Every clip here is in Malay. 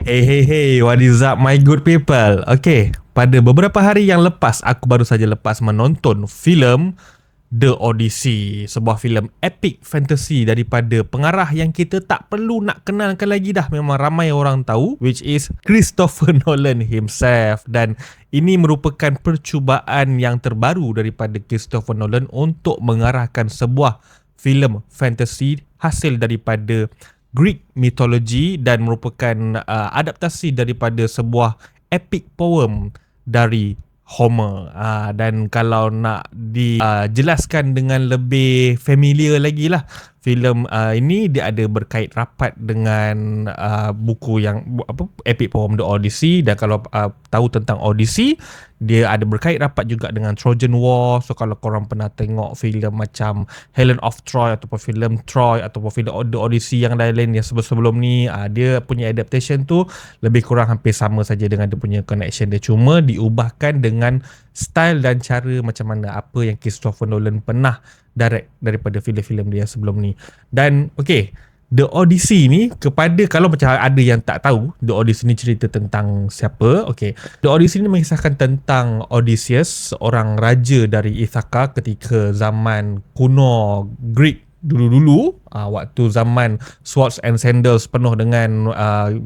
Hey, what is up my good people? Okay, pada beberapa hari yang lepas, aku baru saja lepas menonton filem The Odyssey, sebuah filem epic fantasy daripada pengarah yang kita tak perlu nak kenalkan lagi dah. Memang ramai orang tahu, which is Christopher Nolan himself. Dan ini merupakan percubaan yang terbaru daripada Christopher Nolan untuk mengarahkan sebuah filem fantasy hasil daripada Greek mythology dan merupakan adaptasi daripada sebuah epic poem dari Homer. Dan kalau nak dijelaskan dengan lebih familiar lagi lah, filem ini dia ada berkait rapat dengan buku yang epic poem The Odyssey. Dan kalau tahu tentang Odyssey, dia ada berkait rapat juga dengan Trojan War. So kalau korang pernah tengok filem macam Helen of Troy ataupun filem Troy ataupun filem The Odyssey yang lain-lain yang sebelum ni, dia punya adaptation tu lebih kurang hampir sama saja dengan dia punya connection dia, cuma diubahkan dengan style dan cara macam mana apa yang Christopher Nolan pernah direct daripada filem-filem dia sebelum ni. Dan okay, The Odyssey ni, kepada kalau macam ada yang tak tahu, The Odyssey ni cerita tentang siapa? Okay, The Odyssey ni mengisahkan tentang Odysseus, seorang raja dari Ithaka ketika zaman kuno Greek dulu-dulu, waktu zaman swords and sandals, penuh dengan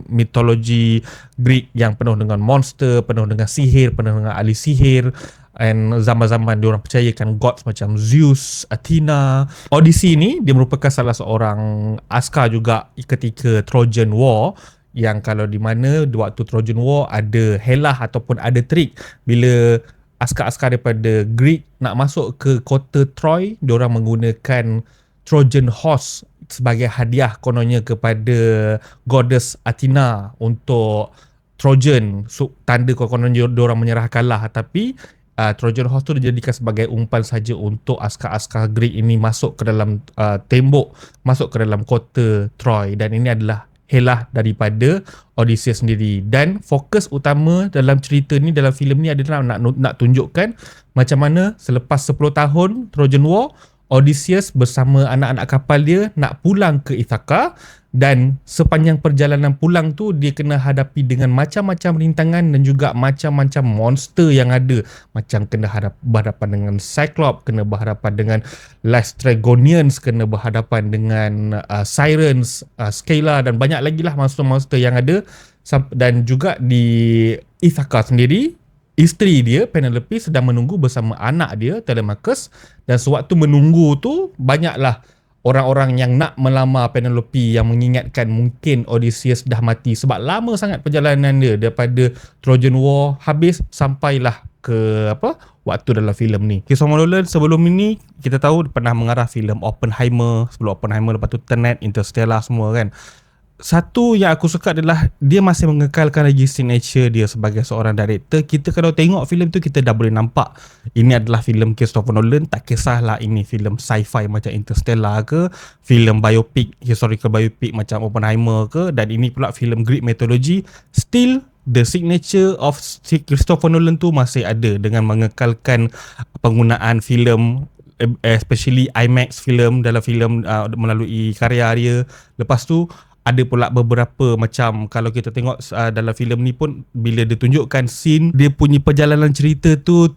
mitologi Greek yang penuh dengan monster, penuh dengan sihir, penuh dengan ahli sihir. And zaman-zaman diorang percayakan gods macam Zeus, Athena. Odyssey ni dia merupakan salah seorang askar juga ketika Trojan War, yang kalau di mana waktu Trojan War ada helah ataupun ada trik bila askar-askar daripada Greek nak masuk ke kota Troy, diorang menggunakan Trojan horse sebagai hadiah kononnya kepada goddess Athena untuk Trojan. So, tanda kononnya diorang menyerah kalah, tapi Trojan horse tu dijadikan sebagai umpan saja untuk askar-askar Greek ini masuk ke dalam tembok, masuk ke dalam kota Troy. Dan ini adalah helah daripada Odysseus sendiri. Dan fokus utama dalam cerita ni, dalam filem ni adalah nak tunjukkan macam mana selepas 10 tahun Trojan War, Odysseus bersama anak-anak kapal dia nak pulang ke Ithaka. Dan sepanjang perjalanan pulang tu, dia kena hadapi dengan macam-macam rintangan dan juga macam-macam monster yang ada. Macam kena berhadapan dengan Cyclops, kena berhadapan dengan Laestrygonians, kena berhadapan dengan Sirens, Scylla dan banyak lagi lah monster-monster yang ada. Dan juga di Ithaka sendiri, isteri dia Penelope sedang menunggu bersama anak dia Telemachus. Dan sewaktu menunggu tu, banyaklah orang-orang yang nak melamar Penelope yang mengingatkan mungkin Odysseus dah mati, sebab lama sangat perjalanan dia daripada Trojan War habis sampailah ke waktu dalam filem ni. Christopher Nolan sebelum ini kita tahu pernah mengarah filem Oppenheimer, sebelum Oppenheimer lepas tu Tenet, Interstellar semua kan. Satu yang aku suka adalah dia masih mengekalkan lagi signature dia sebagai seorang director. Kita kalau tengok filem tu, kita dah boleh nampak ini adalah filem Christopher Nolan. Tak kisahlah ini filem sci-fi macam Interstellar ke, filem biopic, historical biopic macam Oppenheimer ke, dan ini pula filem Greek mythology, still the signature of Christopher Nolan tu masih ada dengan mengekalkan penggunaan filem, especially IMAX filem dalam filem melalui karya dia. Lepas tu ada pula beberapa macam kalau kita tengok dalam filem ni pun, bila dia tunjukkan scene, dia punya perjalanan cerita tu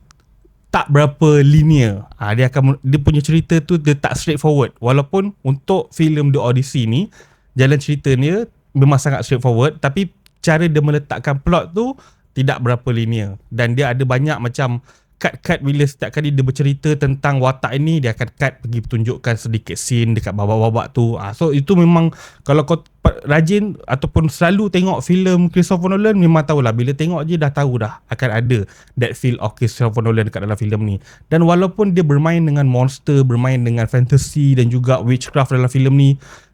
tak berapa linear. Dia punya cerita tu dia tak straightforward. Walaupun untuk filem The Odyssey ni, jalan cerita ni memang sangat straightforward, tapi cara dia meletakkan plot tu tidak berapa linear. Dan dia ada banyak macam cut bila setiap kali dia bercerita tentang watak ini, dia akan cut pergi tunjukkan sedikit scene dekat babak-babak tu. So itu memang kalau kau rajin ataupun selalu tengok filem Christopher Nolan, memang tahulah, bila tengok je dah tahu dah akan ada that feel of Christopher Nolan dekat dalam filem ni. Dan walaupun dia bermain dengan monster, bermain dengan fantasy dan juga witchcraft dalam filem ni,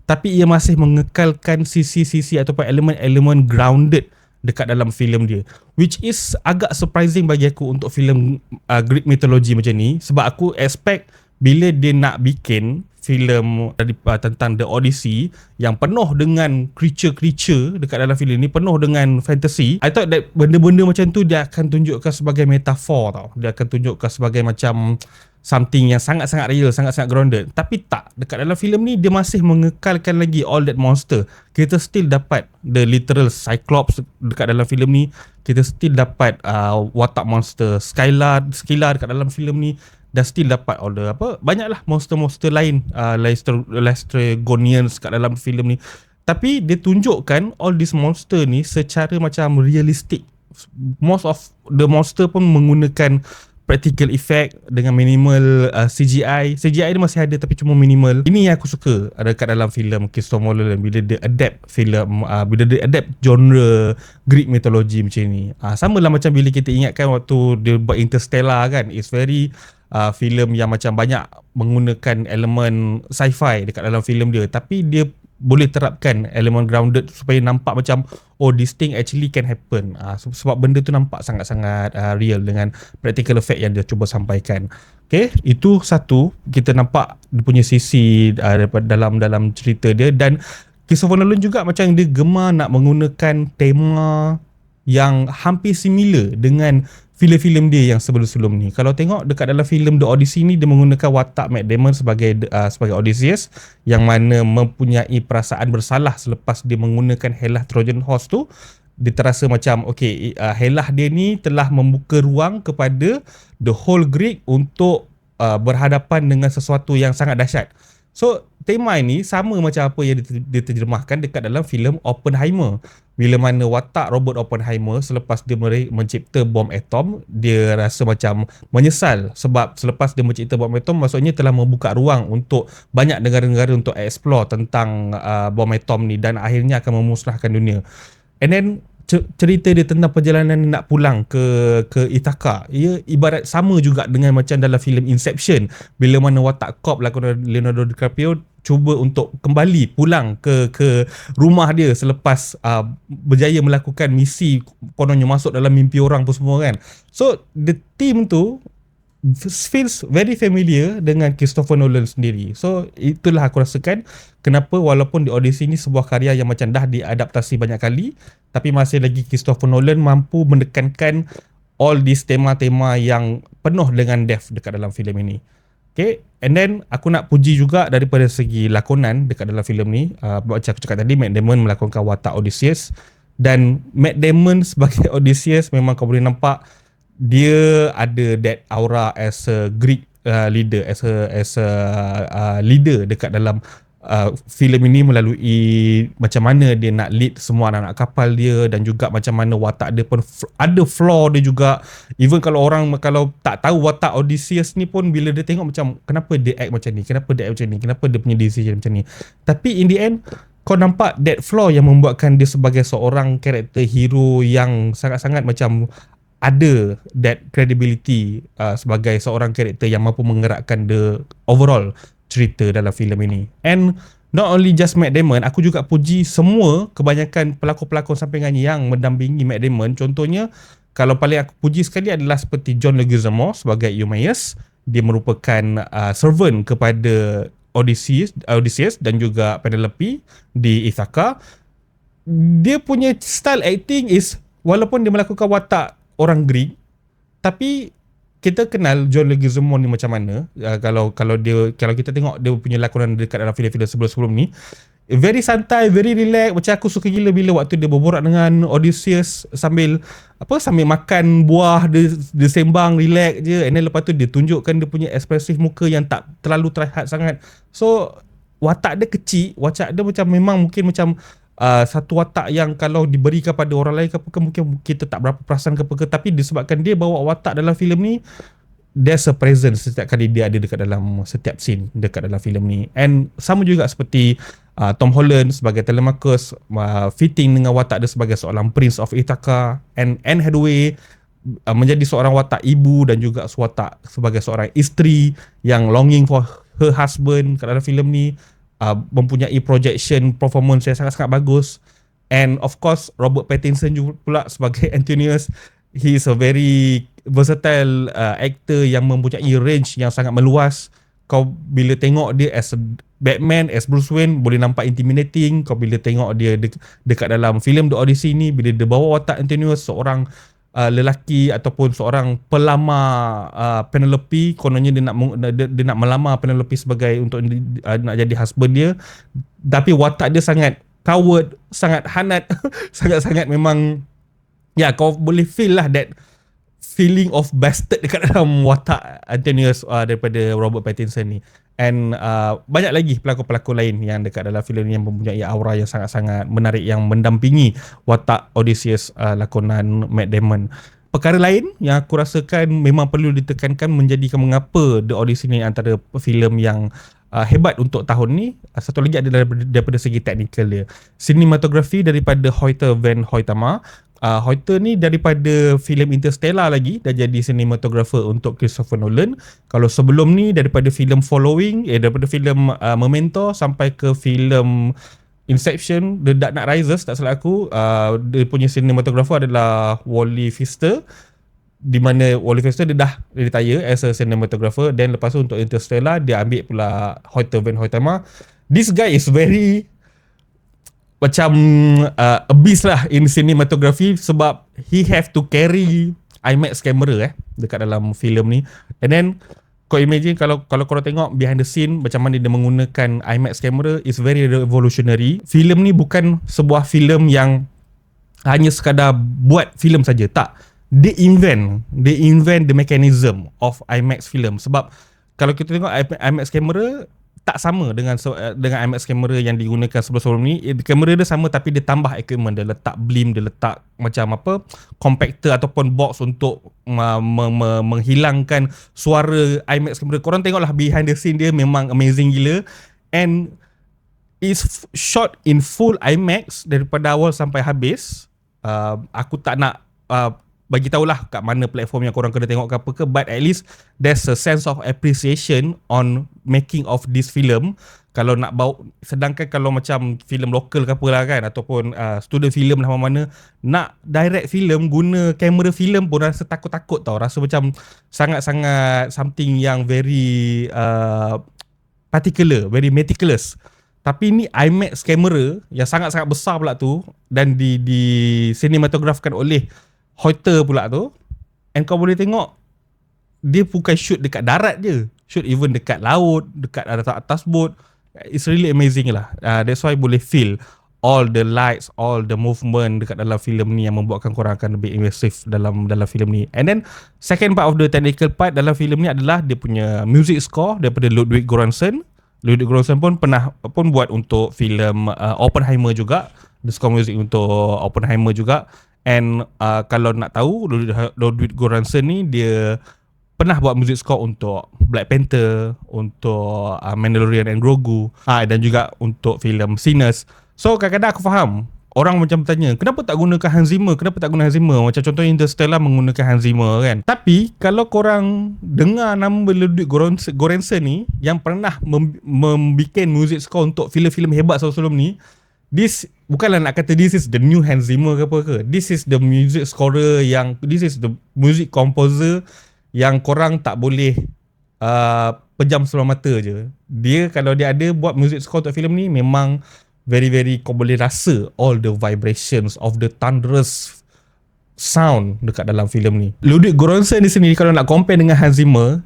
tapi ia masih mengekalkan sisi-sisi ataupun elemen-elemen grounded dekat dalam filem dia, which is agak surprising bagi aku untuk filem Greek mythology macam ni. Sebab aku expect bila dia nak bikin filem tentang The Odyssey yang penuh dengan creature-creature dekat dalam filem ni, penuh dengan fantasy, I thought that benda-benda macam tu dia akan tunjukkan sebagai metafor tau. Dia akan tunjukkan sebagai macam something yang sangat-sangat real, sangat-sangat grounded. Tapi tak, dekat dalam filem ni dia masih mengekalkan lagi all that monster. Kita still dapat the literal Cyclops dekat dalam filem ni. Kita still dapat watak monster Skylar dekat dalam filem ni. Dan still dapat all the banyaklah monster-monster lain, Lestrygonians kat dalam filem ni. Tapi dia tunjukkan all these monster ni secara macam realistic. Most of the monster pun menggunakan practical effect dengan minimal CGI. CGI dia masih ada tapi cuma minimal. Ini yang aku suka dekat dalam filem Christopher Nolan bila dia adapt filem, bila dia adapt genre Greek mythology macam ni. Sama lah macam bila kita ingatkan waktu dia buat Interstellar kan. It's very filem yang macam banyak menggunakan elemen sci-fi dekat dalam filem dia, tapi dia boleh terapkan elemen grounded supaya nampak macam this thing actually can happen. Sebab benda tu nampak sangat-sangat real dengan practical effect yang dia cuba sampaikan. Okay, itu satu, kita nampak dia punya sisi dalam cerita dia. Dan Christopher Nolan juga macam dia gemar nak menggunakan tema yang hampir similar dengan filem-filem dia yang sebelum-sebelum ni. Kalau tengok dekat dalam filem The Odyssey ni, dia menggunakan watak Matt Damon sebagai Odysseus, yang mana mempunyai perasaan bersalah selepas dia menggunakan helah Trojan Horse tu. Dia terasa macam helah dia ni telah membuka ruang kepada the whole Greek untuk berhadapan dengan sesuatu yang sangat dahsyat. So tema ini sama macam apa yang diterjemahkan dekat dalam filem Oppenheimer. Bila mana watak Robert Oppenheimer selepas dia mencipta bom atom, dia rasa macam menyesal sebab selepas dia mencipta bom atom, maksudnya telah membuka ruang untuk banyak negara-negara untuk explore tentang bom atom ni dan akhirnya akan memusnahkan dunia. And then cerita dia tentang perjalanan nak pulang ke Ithaka. Ia ibarat sama juga dengan macam dalam filem Inception, bila mana watak cop lakonan Leonardo DiCaprio cuba untuk kembali pulang ke rumah dia selepas berjaya melakukan misi kononnya masuk dalam mimpi orang pun semua kan. So the team tu feels very familiar dengan Christopher Nolan sendiri. So itulah aku rasakan kenapa walaupun The Odyssey ni sebuah karya yang macam dah diadaptasi banyak kali, tapi masih lagi Christopher Nolan mampu menekankan all these tema-tema yang penuh dengan depth dekat dalam filem ini. Okay, and then aku nak puji juga daripada segi lakonan dekat dalam filem ni. Macam aku cakap tadi, Matt Damon melakonkan watak Odysseus, dan Matt Damon sebagai Odysseus memang kau boleh nampak dia ada that aura as a Greek leader, as a leader dekat dalam filem ini, melalui macam mana dia nak lead semua anak-anak kapal dia, dan juga macam mana watak dia pun ada flaw dia juga. Even kalau orang kalau tak tahu watak Odysseus ni pun, bila dia tengok macam kenapa dia act macam ni, kenapa dia act macam ni, kenapa dia punya decision macam ni, tapi in the end kau nampak that flaw yang membuatkan dia sebagai seorang karakter hero yang sangat-sangat macam ada that credibility sebagai seorang karakter yang mampu menggerakkan the overall cerita dalam filem ini. And not only just Matt Damon, aku juga puji semua kebanyakan pelakon-pelakon sampingan yang mendampingi Matt Damon. Contohnya, kalau paling aku puji sekali adalah seperti John Leguizamo sebagai Eumaeus. Dia merupakan servant kepada Odysseus dan juga Penelope di Ithaka. Dia punya style acting is, walaupun dia melakukan watak orang Greek, tapi kita kenal John Leguizamo ni macam mana. Kalau kita tengok dia punya lakonan dekat dalam filem-filem sebelum-sebelum ni, very santai, very relax. Macam aku suka gila bila waktu dia berborak dengan Odysseus sambil makan buah, dia sembang relax je, and then lepas tu dia tunjukkan dia punya ekspresif muka yang tak terlalu terlihat sangat. So watak dia kecil, watak dia macam memang mungkin macam satu watak yang kalau diberikan pada orang lain ke apa, mungkin kita tak berapa perasan ke apa, tapi disebabkan dia bawa watak dalam filem ni, there's a presence setiap kali dia ada dekat dalam setiap scene dekat dalam filem ni. And sama juga seperti Tom Holland sebagai Telemachus, fitting dengan watak dia sebagai seorang Prince of Ithaca. And Anne Hathaway menjadi seorang watak ibu dan juga watak sebagai seorang isteri yang longing for her husband kat dalam filem ni. Mempunyai projection performance yang sangat-sangat bagus. And of course Robert Pattinson juga pula sebagai Antonius. He is a very versatile actor yang mempunyai range yang sangat meluas. Kau bila tengok dia as Batman, as Bruce Wayne, boleh nampak intimidating. Kau bila tengok dia dekat dalam filem The Odyssey ni, bila dia bawa watak Antonius, seorang lelaki ataupun seorang pelamar Penelope, kononnya dia nak melamar Penelope sebagai untuk nak jadi husband dia, tapi watak dia sangat coward, sangat hanat, sangat-sangat memang kau boleh feel lah that feeling of bastard dekat dalam watak Antonius daripada Robert Pattinson ni. And banyak lagi pelakon-pelakon lain yang dekat dalam filem ni yang mempunyai aura yang sangat-sangat menarik, yang mendampingi watak Odysseus lakonan Matt Damon. Perkara lain yang aku rasakan memang perlu ditekankan menjadikan mengapa The Odyssey ni antara filem yang hebat untuk tahun ni. Satu lagi adalah daripada segi teknikal dia. Sinematografi daripada Hoyte van Hoytema. Hoyte ni daripada filem Interstellar lagi dah jadi cinematographer untuk Christopher Nolan. Kalau sebelum ni daripada filem Following, daripada filem Memento sampai ke filem Inception, The Dark Knight Rises tak salah aku, dia punya cinematographer adalah Wally Pfister, di mana Wally Pfister dia dah retire as a cinematographer. Dan lepas tu untuk Interstellar dia ambil pula Hoyte van Hoytema. This guy is very macam abyss lah in cinematography, sebab he have to carry IMAX camera dekat dalam filem ni. And then kau imagine kalau korang tengok behind the scene macam mana dia menggunakan IMAX camera, is very revolutionary. Filem ni bukan sebuah filem yang hanya sekadar buat filem saja, tak. They invent the mechanism of IMAX film. Sebab kalau kita tengok IMAX camera tak sama dengan IMAX camera yang digunakan sebelum-sebelum ni. Kamera dia sama tapi dia tambah equipment. Dia letak beam, dia letak macam compactor ataupun box untuk menghilangkan suara IMAX camera. Korang tengoklah behind the scene dia memang amazing gila. And is shot in full IMAX daripada awal sampai habis. Aku tak nak bagi tahulah kat mana platform yang korang kena tengok ke apa ke, but at least there's a sense of appreciation on making of this film. Kalau nak bawa, sedangkan kalau macam filem lokal ke apa lah kan, ataupun studio filem lah mana, nak direct filem guna kamera filem pun rasa takut-takut tau. Rasa macam sangat-sangat something yang very particular, very meticulous. Tapi ni IMAX camera yang sangat-sangat besar pula tu, dan di cinematographkan oleh Hoyte pula tu. And kau boleh tengok dia bukan shoot dekat darat je, shoot even dekat laut, dekat atas boat. It's really amazing lah. That's why boleh feel all the lights, all the movement dekat dalam filem ni yang membuatkan korang akan lebih immersive dalam filem ni. And then second part of the technical part dalam filem ni adalah dia punya music score daripada Ludwig Göransson. Ludwig Göransson pun pernah buat untuk filem Oppenheimer juga. Dia score music untuk Oppenheimer juga. And kalau nak tahu, Ludwig Göransson ni dia pernah buat music score untuk Black Panther, untuk Mandalorian and Grogu, dan juga untuk filem Sinners. So kadang-kadang aku faham orang macam tanya, kenapa tak gunakan Hans Zimmer? Kenapa tak guna Hans Zimmer? Macam contohnya Interstellar menggunakan Hans Zimmer kan. Tapi kalau korang dengar nama Ludwig Göransson ni yang pernah membuat music score untuk filem-filem hebat sebelum ni, this bukanlah nak kata this is the new Hans Zimmer ke apa ke. This is the music scorer this is the music composer yang korang tak boleh pejam sebelah mata je. Dia kalau dia ada buat music score untuk filem ni, memang very kau boleh rasa all the vibrations of the thunderous sound dekat dalam filem ni. Ludwig Göransson ni sendiri kalau nak compare dengan Hans Zimmer,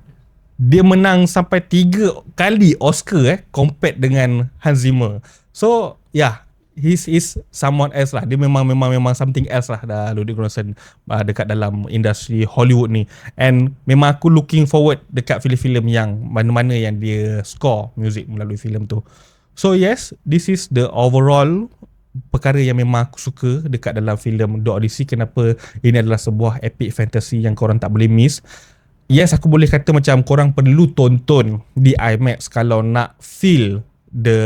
dia menang sampai 3 kali Oscar compared dengan Hans Zimmer. So he's someone else lah. Dia memang something else lah dah Ludwig Göransson dekat dalam industri Hollywood ni. And memang aku looking forward dekat filem-filem yang mana-mana yang dia score music melalui filem tu. So yes, this is the overall perkara yang memang aku suka dekat dalam filem The Odyssey. Kenapa ini adalah sebuah epic fantasy yang korang tak boleh miss. Yes, aku boleh kata macam korang perlu tonton di IMAX kalau nak feel the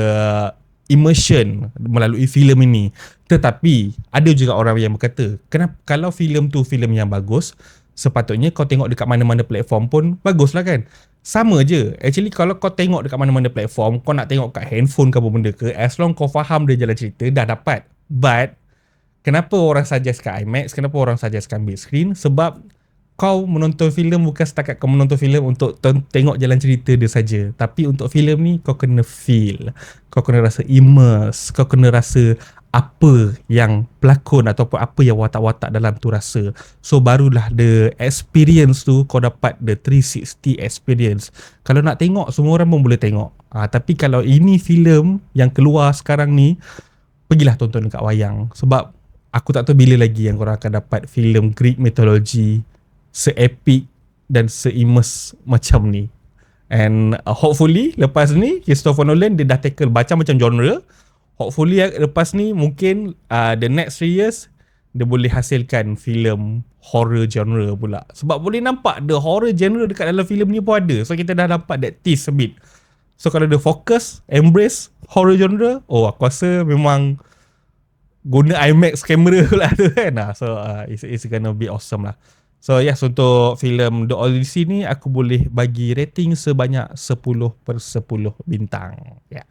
immersion melalui filem ini. Tetapi ada juga orang yang berkata, kenapa kalau filem tu filem yang bagus, sepatutnya kau tengok dekat mana-mana platform pun bagus lah kan. Sama je. Actually kalau kau tengok dekat mana-mana platform, kau nak tengok kat handphone ke apa benda ke, as long kau faham dia jalan cerita, dah dapat. But kenapa orang suggest kat IMAX, kenapa orang suggest kat big screen? Sebab kau menonton filem bukan setakat kau menonton filem untuk tengok jalan cerita dia saja. Tapi untuk filem ni kau kena feel, kau kena rasa immerse, kau kena rasa apa yang pelakon ataupun apa yang watak-watak dalam tu rasa. So barulah the experience tu kau dapat the 360 experience. Kalau nak tengok semua orang pun boleh tengok. Tapi kalau ini filem yang keluar sekarang ni, pergilah tonton dekat wayang. Sebab aku tak tahu bila lagi yang korang akan dapat filem Greek mythology se-epic dan se-immerse macam ni. And hopefully lepas ni Christopher Nolan dia dah tackle macam-macam genre. Hopefully lepas ni mungkin the next 3 years dia boleh hasilkan filem horror genre pula. Sebab boleh nampak the horror genre dekat dalam filem ni pun ada. So kita dah dapat that tease a bit. So kalau dia fokus, embrace horror genre, aku rasa memang guna IMAX camera pula tu kan. So it's gonna be awesome lah. So yes, untuk filem The Odyssey ni aku boleh bagi rating sebanyak 10/10 bintang. Ya. Yeah.